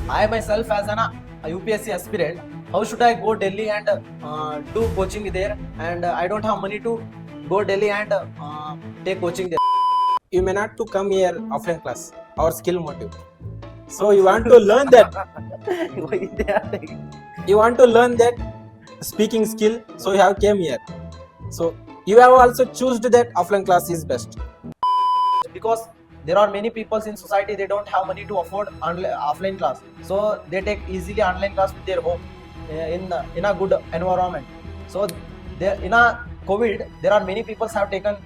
I myself as a UPSC aspirant, how should I go Delhi and do coaching there? And I don't have money to go Delhi and take coaching there. You may not to come here offline class or skill motive. So you want to learn that. You want to learn that speaking skill. So you have came here. So you have also chosen that offline class is best. Because there are many people in society, they don't have money to afford offline class, so they take easily online class with their home in a good environment. So there in a COVID, there are many people have taken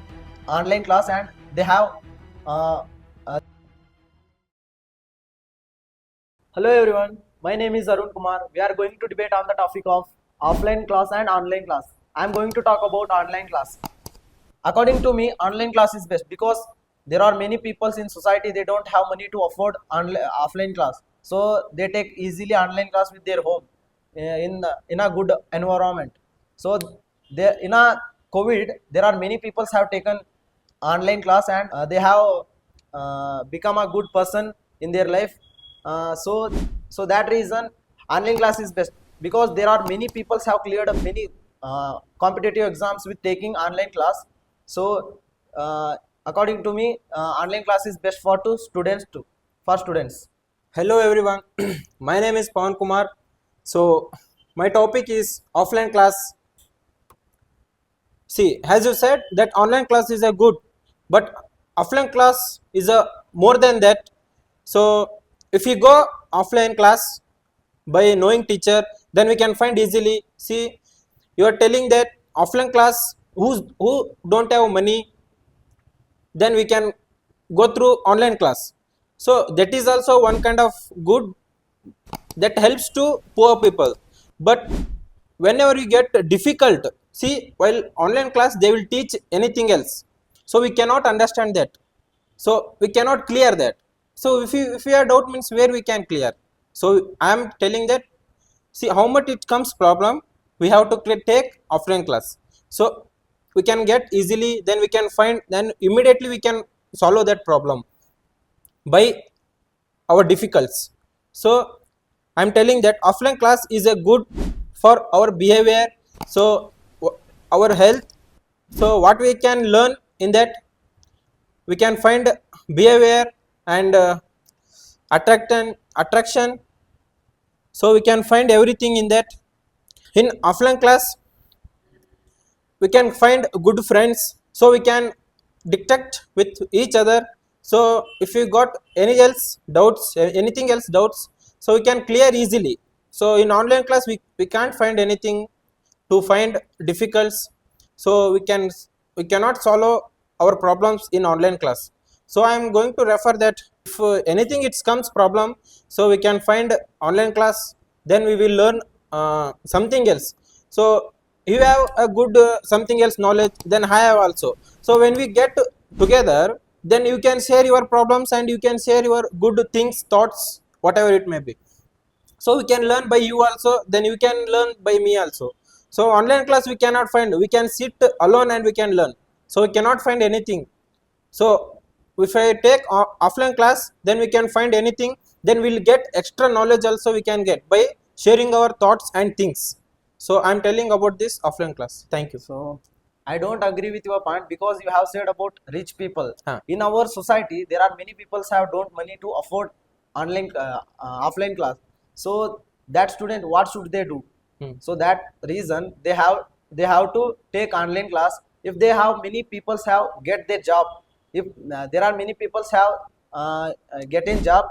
online class and they have Hello everyone, my name is Arun Kumar. We are going to debate on the topic of offline class and online class. I am going to talk about online class. According to me, online class is best because there are many people in society, they don't have money to afford offline class, so they take easily online class with their home in a good environment. So there in a COVID, there are many people have taken online class and they have become a good person in their life. So that reason online class is best because there are many people have cleared up many competitive exams with taking online class. So according to me, online class is best for students. Hello everyone. My name is Pawan Kumar. So my topic is offline class. See, as you said that online class is a good, but offline class is a more than that. So if you go offline class by knowing teacher, then we can find easily. See, you are telling that offline class who don't have money, then we can go through online class. So that is also one kind of good that helps to poor people. But whenever you get difficult, see, while online class they will teach anything else, so we cannot understand that, so we cannot clear that. So if you have doubt means where we can clear. So I am telling that, see how much it comes problem, we have to take offline class, so we can get easily, then we can find, then immediately we can solve that problem by our difficulties. So I am telling that offline class is a good for our behavior, so our health. So what we can learn in that, we can find behavior and attraction, so we can find everything in that. In offline class we can find good friends, so we can detect with each other. So if you got anything else doubts, so we can clear easily. So in online class we can't find anything to find difficulties, so we cannot solve our problems in online class. So I am going to refer that if anything it comes problem, so we can find online class, then we will learn something else. So you have a good something else knowledge, then I have also. So when we get together, then you can share your problems and you can share your good things, thoughts, whatever it may be. So we can learn by you also, then you can learn by me also. So online class we cannot find, we can sit alone and we can learn, so we cannot find anything. So if I take offline class, then we can find anything, then we'll get extra knowledge also, we can get by sharing our thoughts and things. So I'm telling about this offline class. Thank you. So I don't agree with your point because you have said about rich people. Huh. In our society, there are many people have don't money to afford offline class. So that student, what should they do? So that reason they have to take online class. If they have many people have get their job, if there are many people have getting job,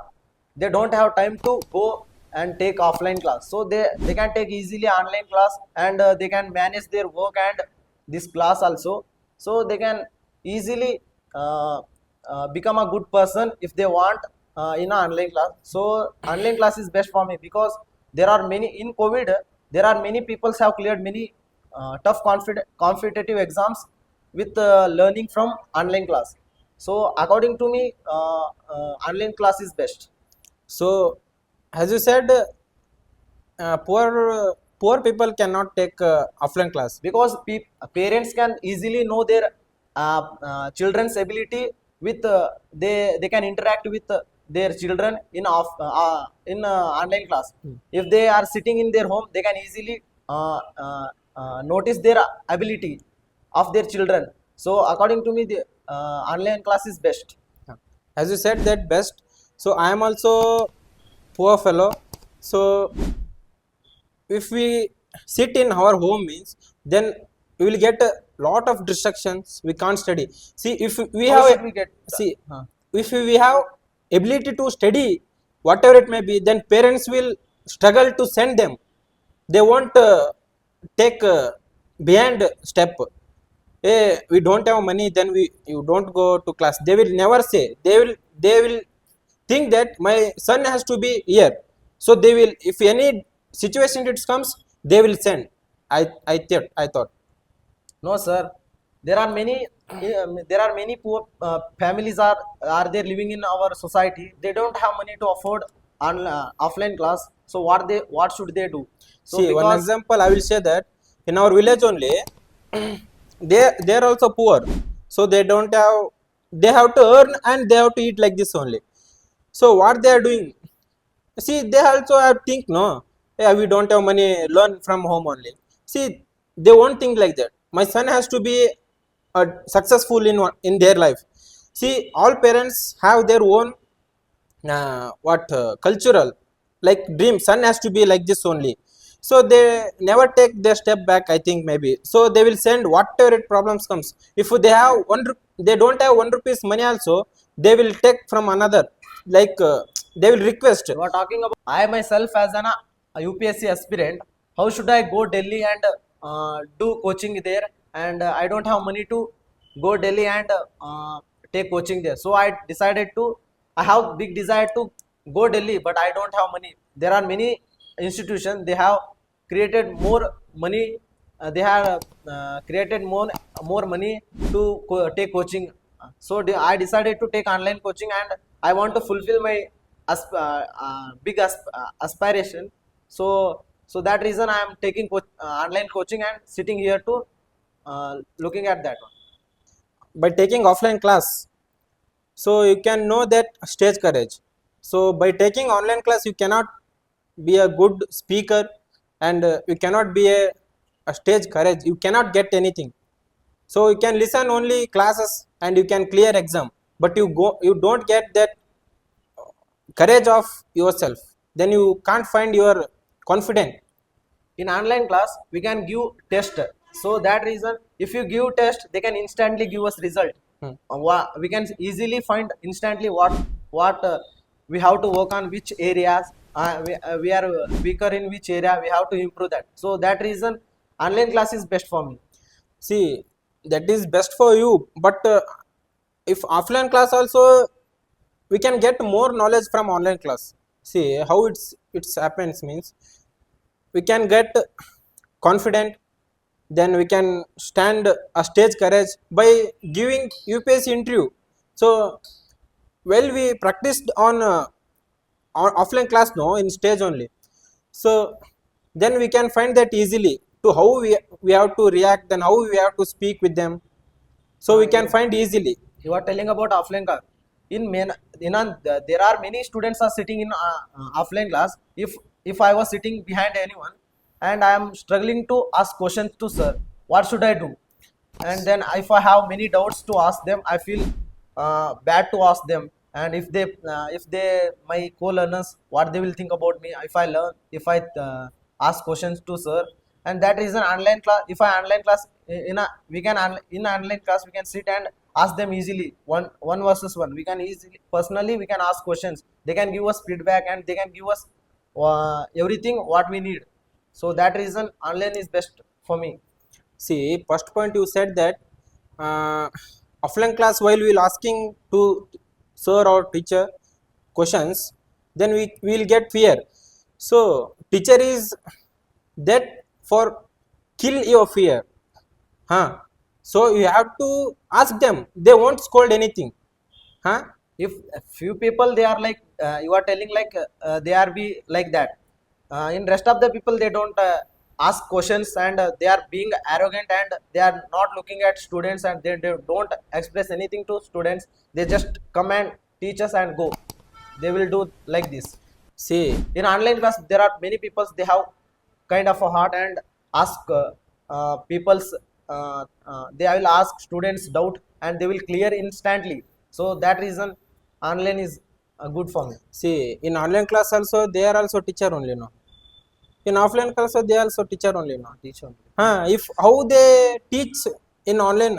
they don't have time to go and take offline class, so they can take easily online class and they can manage their work and this class also, so they can easily become a good person if they want in an online class. So online class is best for me because there are many in COVID, there are many people have cleared many tough competitive exams with learning from online class. So according to me, online class is best. So as you said, poor people cannot take offline class Because parents can easily know their children's ability with they can interact with their children in online class. If they are sitting in their home, they can easily notice their ability of their children. So according to me, the online class is best. Yeah. As you said that best. So I am also poor fellow. So if we sit in our home means, then we will get a lot of distractions. We can't study. See, if we How have should we get? see, Huh. if we have ability to study whatever it may be, then parents will struggle to send them. They won't take behind step. Hey, we don't have money, then we you don't go to class. They will never say. They will think that my son has to be here. So they will, if any situation it comes, they will send. I thought. No, sir. There are many poor families are there living in our society. They don't have money to afford offline class. So what should they do? So See, one because example I will say that in our village only, they are also poor. So they don't have, they have to earn and they have to eat like this only. So what they are doing? See, they also have think, no, yeah, we don't have money, learn from home only. See, they won't think like that. My son has to be successful in their life. See, all parents have their own what cultural like dream. Son has to be like this only. So they never take their step back, I think, maybe. So they will send whatever it problems comes. If they have they don't have 1 rupees money also, they will take from another, like they will request. you are talking about, I myself as a UPSC aspirant, how should I go Delhi and do coaching there? And I don't have money to go Delhi and take coaching there. So I have big desire to go Delhi, but I don't have money. There are many institutions, they have created more money. They have created more money to take coaching. So I decided to take online coaching, and I want to fulfill my aspiration. So that reason I am taking online coaching and sitting here to looking at that one. By taking offline class, so you can know that stage courage. So by taking online class, you cannot be a good speaker, and you cannot be a stage courage. You cannot get anything. So you can listen only classes and you can clear exam, but you don't get that courage of yourself. Then you can't find your confident. In online class we can give test, so that reason if you give test they can instantly give us result. Hmm. We can easily find instantly what we have to work on, which areas we are weaker in, which area we have to improve that. So that reason online class is best for me. See, that is best for you, but if offline class also, we can get more knowledge from online class. See how it's happens means, we can get confident, then we can stand a stage courage by giving UPSC interview. So well, we practiced on offline class, no, in stage only. So then we can find that easily to how we have to react and how we have to speak with them. So we can find easily. You are telling about offline class. There are many students are sitting in offline class. If I was sitting behind anyone and I am struggling to ask questions to sir, what should I do? And then if I have many doubts to ask them, I feel bad to ask them. And if they my co-learners, what they will think about me if I ask questions to sir. And that is an online class. If I online class, in online class we can sit and ask them easily, one versus one. We can easily personally we can ask questions. They can give us feedback and they can give us everything what we need. So that reason online is best for me. See, first point you said that offline class, while we will asking to sir or teacher questions, then we will get fear. So teacher is that for kill your fear, huh? So you have to ask them. They won't scold anything, huh? If a few people they are like you are telling like they are be like that, in rest of the people they don't ask questions, and they are being arrogant, and they are not looking at students, and they don't express anything to students. They just come and teach us and go. they will do like this. See, In online class there are many people, they have kind of a heart and ask people's they will ask students doubt and they will clear instantly. So that reason online is good for me. see, in online class also they are also teacher only, no. In offline class also they are also teacher only, no. Teach only. If how they teach in online,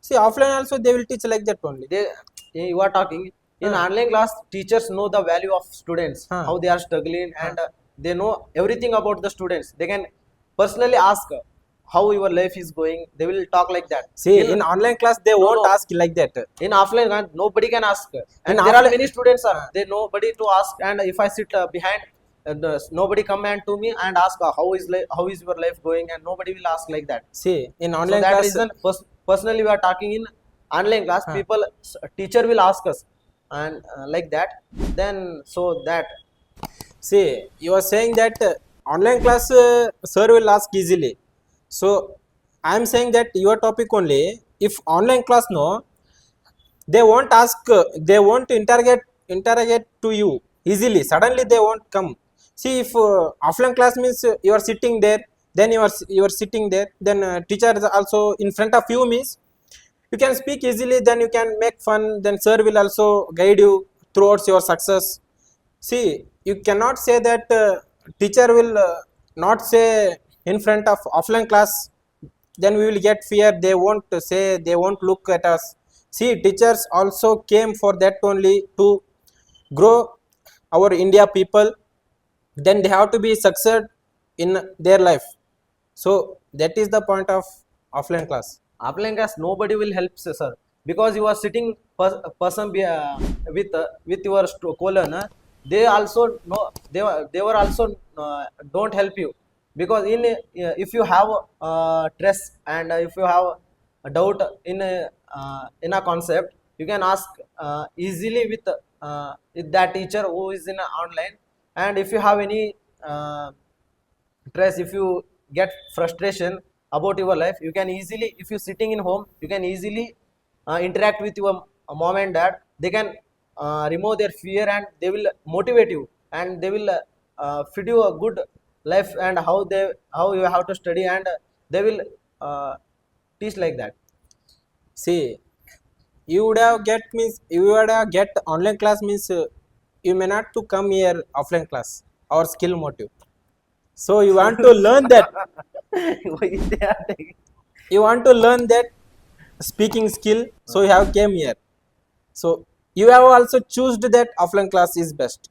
see, offline also they will teach like that only. They you are talking in Huh. online class, teachers know the value of students, Huh. how they are struggling, and they know everything about the students. They can personally ask how your life is going. They will talk like that. See, in online class they won't no. ask like that. In offline class nobody can ask, and In there are offline- many students are they nobody to ask, and if I sit behind nobody come and to me and ask how is your life going, and nobody will ask like that. See, in So online that class, reason personally we are talking in online class, people teacher will ask us and like that, then so that see, you are saying that online class sir will ask easily. So I am saying that your topic only. If online class, no, they won't ask, they won't interrogate to you easily. Suddenly they won't come. See, if offline class means you are sitting there, then you are sitting there, then teacher is also in front of you means you can speak easily, then you can make fun, then sir will also guide you towards your success. See, you cannot say that teacher will not say in front of offline class, then we will get fear, they won't say, they won't look at us. See, teachers also came for that only, to grow our India people, then they have to be succeed in their life. So that is the point of offline class. offline class nobody will help sir, because you are sitting person with your colon, they also no, they were also don't help you, because in if you have stress and if you have a doubt in a concept, you can ask easily with that teacher who is in online. And if you have any uh, stress, if you get frustration about your life, you can easily, if you sitting in home, you can easily interact with your mom and dad. They can remove their fear and they will motivate you, and they will feed you a good life, and how you have to study, and they will uh, teach like that. See, you would have get means, you would have get online class means you may not to come here offline class or skill motive. So you want to learn that, Why they are taking- you want to learn that speaking skill, so you have came here. So you have also choose that offline class is best.